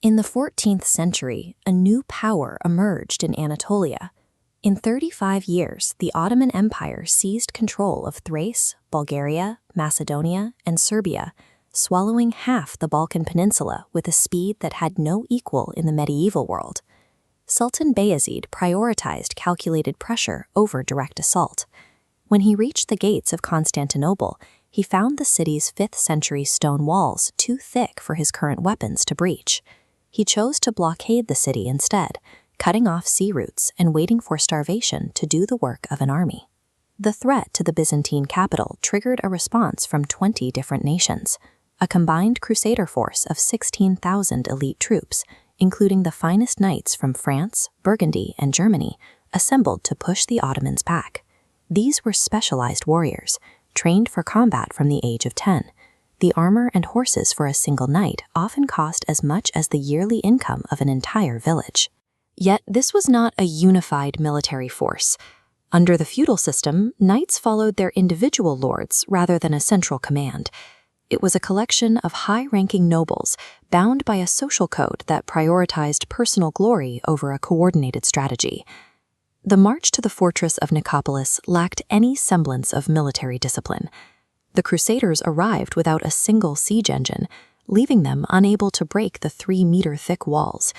In the 14th century, a new power emerged in Anatolia. In 35 years, the Ottoman Empire seized control of Thrace, Bulgaria, Macedonia, and Serbia, swallowing half the Balkan Peninsula with a speed that had no equal in the medieval world. Sultan Bayezid prioritized calculated pressure over direct assault. When he reached the gates of Constantinople, he found the city's 5th-century stone walls too thick for his current weapons to breach. He chose to blockade the city instead, cutting off sea routes and waiting for starvation to do the work of an army. The threat to the Byzantine capital triggered a response from 20 different nations, a combined crusader force of 16,000 elite troops, including the finest knights from France, Burgundy, and Germany, assembled to push the Ottomans back. These were specialized warriors, trained for combat from the age of 10. The armor and horses for a single knight often cost as much as the yearly income of an entire village. Yet this was not a unified military force. Under the feudal system, knights followed their individual lords rather than a central command. It was a collection of high-ranking nobles bound by a social code that prioritized personal glory over a coordinated strategy. The march to the fortress of Nicopolis lacked any semblance of military discipline. The Crusaders arrived without a single siege engine, leaving them unable to break the 3-meter-thick walls.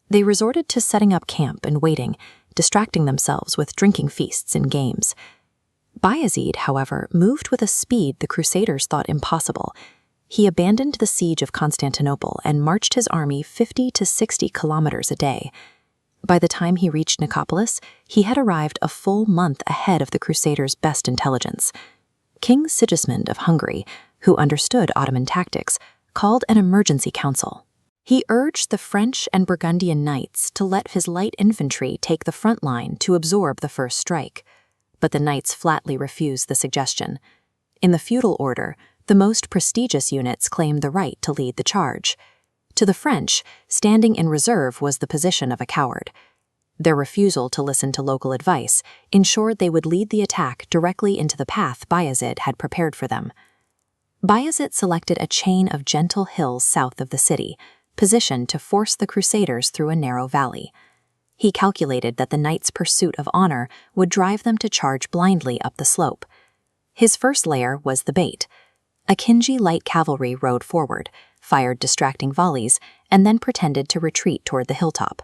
They resorted to setting up camp and waiting, distracting themselves with drinking feasts and games. Bayezid, however, moved with a speed the Crusaders thought impossible. He abandoned the siege of Constantinople and marched his army 50 to 60 kilometers a day. By the time he reached Nicopolis, he had arrived a full month ahead of the Crusaders' best intelligence. King Sigismund of Hungary, who understood Ottoman tactics, called an emergency council. He urged the French and Burgundian knights to let his light infantry take the front line to absorb the first strike. But the knights flatly refused the suggestion. In the feudal order, the most prestigious units claimed the right to lead the charge. To the French, standing in reserve was the position of a coward. Their refusal to listen to local advice ensured they would lead the attack directly into the path Bayezid had prepared for them. Bayezid selected a chain of gentle hills south of the city, positioned to force the Crusaders through a narrow valley. He calculated that the knights' pursuit of honor would drive them to charge blindly up the slope. His first layer was the bait. Akinji light cavalry rode forward, fired distracting volleys, and then pretended to retreat toward the hilltop.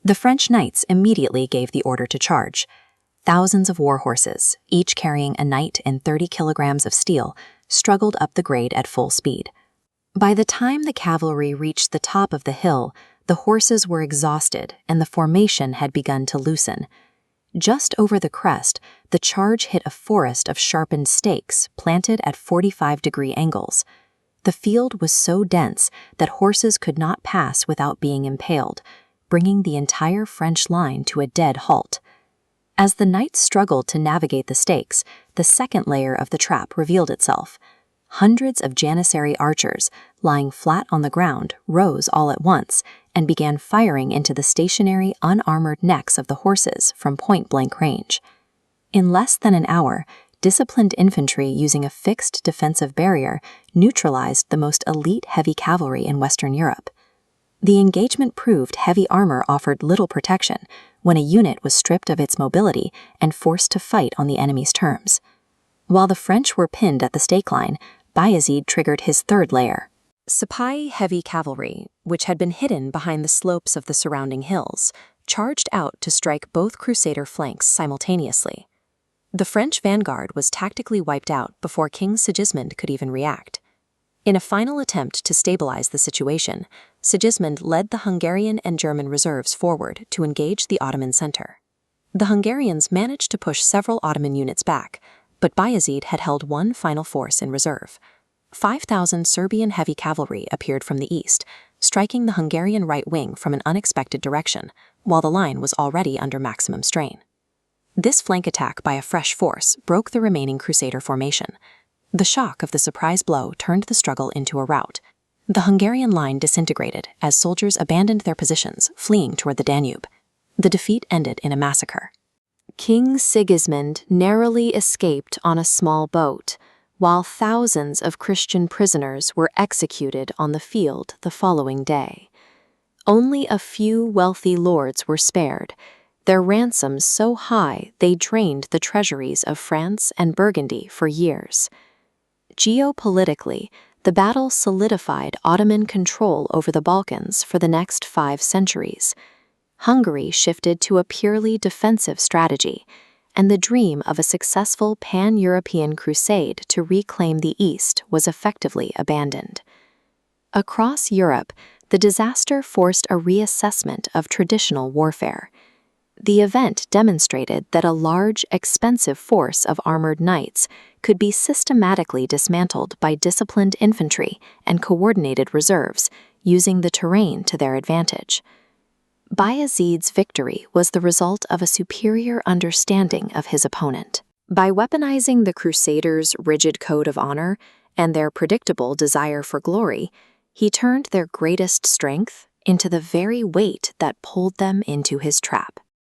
The French knights immediately gave the order to charge. Thousands of war horses, each carrying a knight and 30 kilograms of steel, struggled up the grade at full speed. By the time the cavalry reached the top of the hill, the horses were exhausted and the formation had begun to loosen. Just over the crest, the charge hit a forest of sharpened stakes planted at 45-degree angles. The field was so dense that horses could not pass without being impaled, bringing the entire French line to a dead halt. As the knights struggled to navigate the stakes, the second layer of the trap revealed itself. Hundreds of Janissary archers, lying flat on the ground, rose all at once and began firing into the stationary, unarmored necks of the horses from point-blank range. In less than an hour, disciplined infantry using a fixed defensive barrier neutralized the most elite heavy cavalry in Western Europe. The engagement proved heavy armor offered little protection when a unit was stripped of its mobility and forced to fight on the enemy's terms. While the French were pinned at the stake line, Bayezid triggered his third layer. Sipahi heavy cavalry, which had been hidden behind the slopes of the surrounding hills, charged out to strike both Crusader flanks simultaneously. The French vanguard was tactically wiped out before King Sigismund could even react. In a final attempt to stabilize the situation, Sigismund led the Hungarian and German reserves forward to engage the Ottoman center. The Hungarians managed to push several Ottoman units back, but Bayezid had held one final force in reserve. 5,000 Serbian heavy cavalry appeared from the east, striking the Hungarian right wing from an unexpected direction, while the line was already under maximum strain. This flank attack by a fresh force broke the remaining Crusader formation. The shock of the surprise blow turned the struggle into a rout. The Hungarian line disintegrated as soldiers abandoned their positions, fleeing toward the Danube. The defeat ended in a massacre. King Sigismund narrowly escaped on a small boat, while thousands of Christian prisoners were executed on the field the following day. Only a few wealthy lords were spared, their ransoms so high they drained the treasuries of France and Burgundy for years. Geopolitically, the battle solidified Ottoman control over the Balkans for the next 5 centuries. Hungary shifted to a purely defensive strategy, and the dream of a successful pan-European crusade to reclaim the East was effectively abandoned. Across Europe, the disaster forced a reassessment of traditional warfare. The event demonstrated that a large, expensive force of armored knights could be systematically dismantled by disciplined infantry and coordinated reserves, using the terrain to their advantage. Bayezid's victory was the result of a superior understanding of his opponent. By weaponizing the Crusaders' rigid code of honor and their predictable desire for glory, he turned their greatest strength into the very weight that pulled them into his trap.